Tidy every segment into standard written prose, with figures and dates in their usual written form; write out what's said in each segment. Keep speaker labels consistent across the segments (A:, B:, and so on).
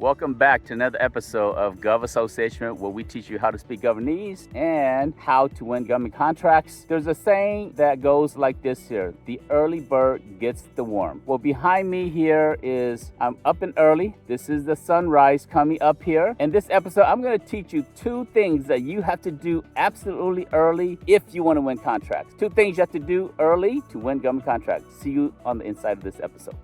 A: Welcome back to another episode of Gov Association, where we teach you how to speak Governese and how to win government contracts. There's a saying that goes like this here: the early bird gets the worm. Well, behind me here is I'm up and early. This is the sunrise coming up here. In this episode, I'm going to teach you two things that you have to do absolutely early if you want to win contracts. Two things you have to do early to win government contracts. See you on the inside of this episode.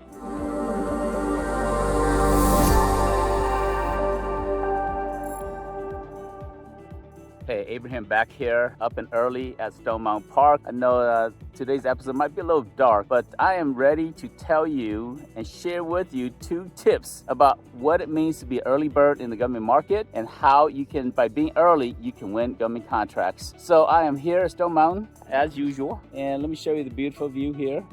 A: Hey, Abraham back here, up and early at Stone Mountain Park. I know today's episode might be a little dark, but I am ready to tell you and share with you two tips about what it means to be an early bird in the government market and how you can, by being early, you can win government contracts. So I am here at Stone Mountain as usual, and let me show you the beautiful view here.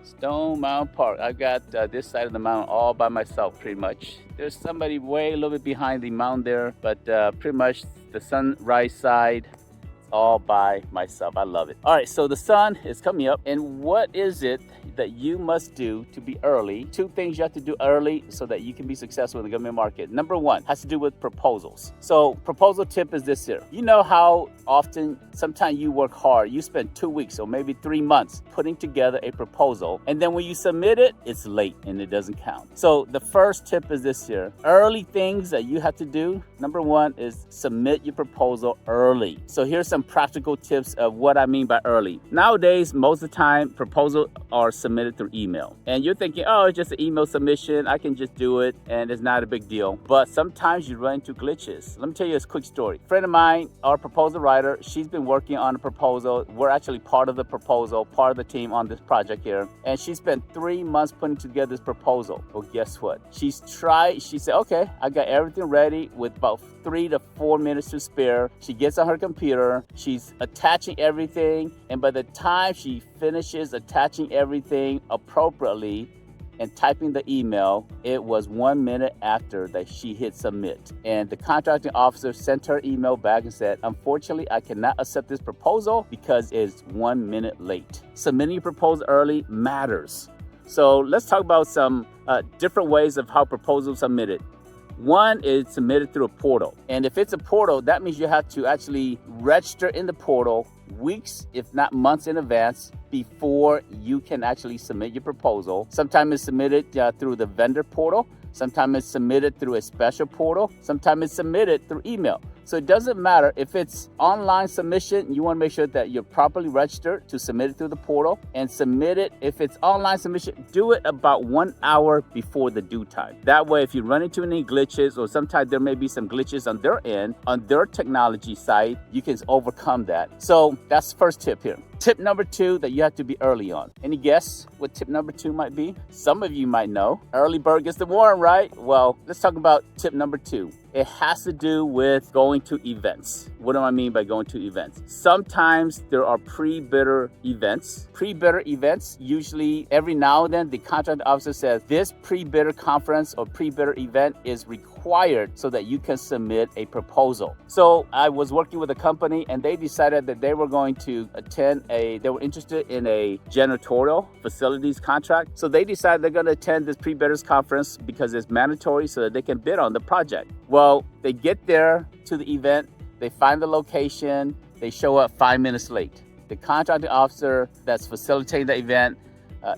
A: Stone Mountain Park. I've got this side of the mountain all by myself pretty much. There's somebody way a little bit behind the mountain there, but pretty much the sunrise side, all by myself. I love it. All right, so the sun is coming up, and what is it that you must do to be early? Two things you have to do early so that you can be successful in the government market. Number one has to do with proposals. So proposal tip is this here. You know how often sometimes you work hard, you spend 2 weeks or maybe 3 months putting together a proposal, and then when you submit it, it's late and it doesn't count. So the first tip is this here. Early things that you have to do. Number one is submit your proposal early. So here's some practical tips of what I mean by early. Nowadays, most of the time, proposals are submitted through email. And you're thinking, oh, it's just an email submission. I can just do it and it's not a big deal. But sometimes you run into glitches. Let me tell you a quick story. A friend of mine, our proposal writer, she's been working on a proposal. We're actually part of the proposal, part of the team on this project here. And she spent 3 months putting together this proposal. Well, guess what? She said, okay, I got everything ready with about 3 to 4 minutes to spare. She gets on her computer, she's attaching everything, and by the time she finishes attaching everything appropriately and typing the email, it was 1 minute after that she hit submit. And the contracting officer sent her email back and said, unfortunately, I cannot accept this proposal because it's 1 minute late. Submitting your proposal early matters. So let's talk about some different ways of how proposals are submitted. One is submitted through a portal. And if it's a portal, that means you have to actually register in the portal weeks, if not months in advance, before you can actually submit your proposal. Sometimes it's submitted through the vendor portal. Sometimes it's submitted through a special portal. Sometimes it's submitted through email. So it doesn't matter if it's online submission, you want to make sure that you're properly registered to submit it through the portal and submit it. If it's online submission, do it about 1 hour before the due time. That way, if you run into any glitches, or sometimes there may be some glitches on their end, on their technology side, you can overcome that. So that's the first tip here. Tip number two that you have to be early on. Any guess what tip number two might be? Some of you might know. Early bird gets the worm, right? Well, let's talk about tip number two. It has to do with going to events. What do I mean by going to events? Sometimes there are pre-bidder events. Pre-bidder events, usually every now and then, the contract officer says this pre-bidder conference or pre-bidder event is required so that you can submit a proposal. So I was working with a company and they decided that they were going to they were interested in a janitorial facilities contract. So they decided they're going to attend this pre-bidders conference because it's mandatory so that they can bid on the project. Well, they get there to the event, they find the location, they show up 5 minutes late. The contracting officer that's facilitating the event,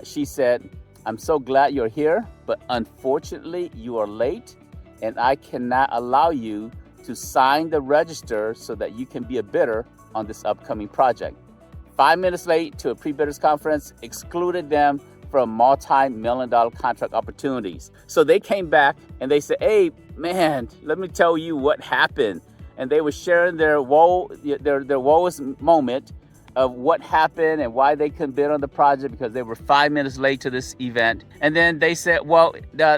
A: she said, I'm so glad you're here, but unfortunately you are late and I cannot allow you to sign the register so that you can be a bidder on this upcoming project. 5 minutes late to a pre-bidders conference excluded them from multi-million-dollar contract opportunities. So they came back and they said, hey, man, let me tell you what happened. And they were sharing their woest moment of what happened and why they couldn't bid on the project because they were 5 minutes late to this event. And then they said, well,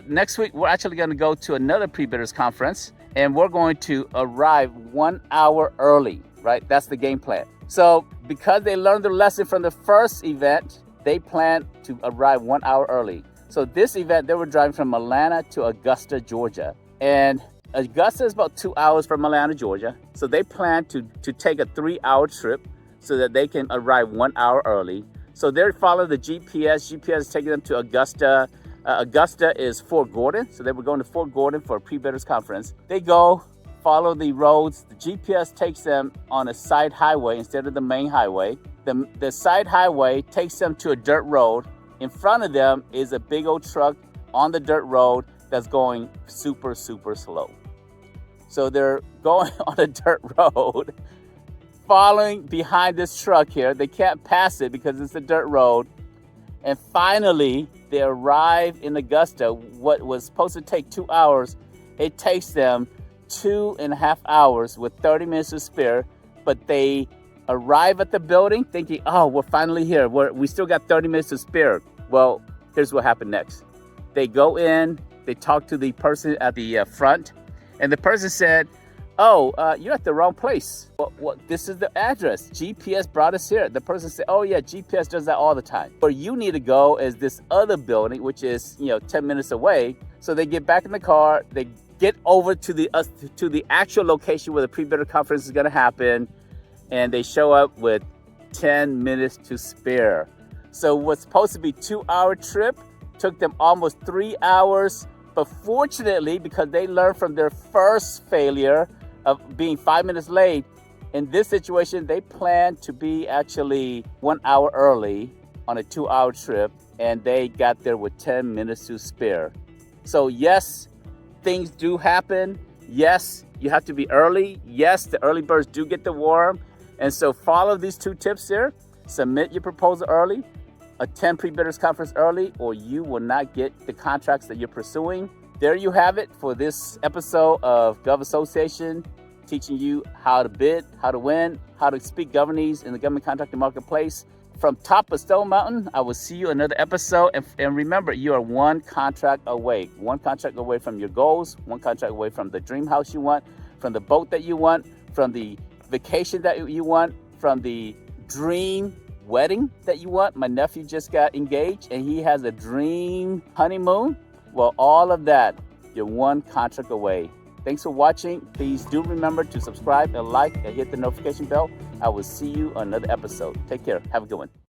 A: next week, we're actually going to go to another pre-bidders conference and we're going to arrive 1 hour early, right? That's the game plan. So because they learned the lesson from the first event, they planned to arrive 1 hour early. So this event, they were driving from Atlanta to Augusta, Georgia. And Augusta is about 2 hours from Atlanta, Georgia. So they planned to take a 3-hour trip so that they can arrive 1 hour early. So they're following the GPS. GPS is taking them to Augusta. Augusta is Fort Gordon. So they were going to Fort Gordon for a pre-bidders conference. They go, follow the roads. The GPS takes them on a side highway instead of the main highway. The side highway takes them to a dirt road. In front of them is a big old truck on the dirt road that's going super, super slow. So they're going on a dirt road, following behind this truck here. They can't pass it because it's a dirt road. And finally, they arrive in Augusta. What was supposed to take 2 hours, it takes them 2.5 hours with 30 minutes to spare. But they arrive at the building thinking, oh, we're finally here. We still got 30 minutes to spare. Well, here's what happened next. They go in, they talk to the person at the front, and the person said, oh, you're at the wrong place. This is the address. GPS brought us here. The person said, oh yeah, GPS does that all the time. Where you need to go is this other building, which is 10 minutes away. So they get back in the car, they get over to the actual location where the pre-bidder conference is gonna happen, and they show up with 10 minutes to spare. So what's supposed to be 2-hour trip took them almost 3 hours. But fortunately, because they learned from their first failure of being 5 minutes late, in this situation, they planned to be actually 1 hour early on a 2-hour trip, and they got there with 10 minutes to spare. So yes, things do happen. Yes, you have to be early. Yes, the early birds do get the worm. And so follow these 2 tips here. Submit your proposal early. Attend pre-bidders conference early, or you will not get the contracts that you're pursuing. There you have it for this episode of Gov Association, teaching you how to bid, how to win, how to speak governese in the government contracting marketplace. From top of Stone Mountain, I will see you another episode. And remember, you are one contract away from your goals, one contract away from the dream house you want, from the boat that you want, from the vacation that you want, from the dream wedding that you want. My nephew just got engaged and he has a dream honeymoon. Well, all of that, you're one contract away. Thanks for watching. Please do remember to subscribe and like and hit the notification bell. I will see you on another episode. Take care. Have a good one.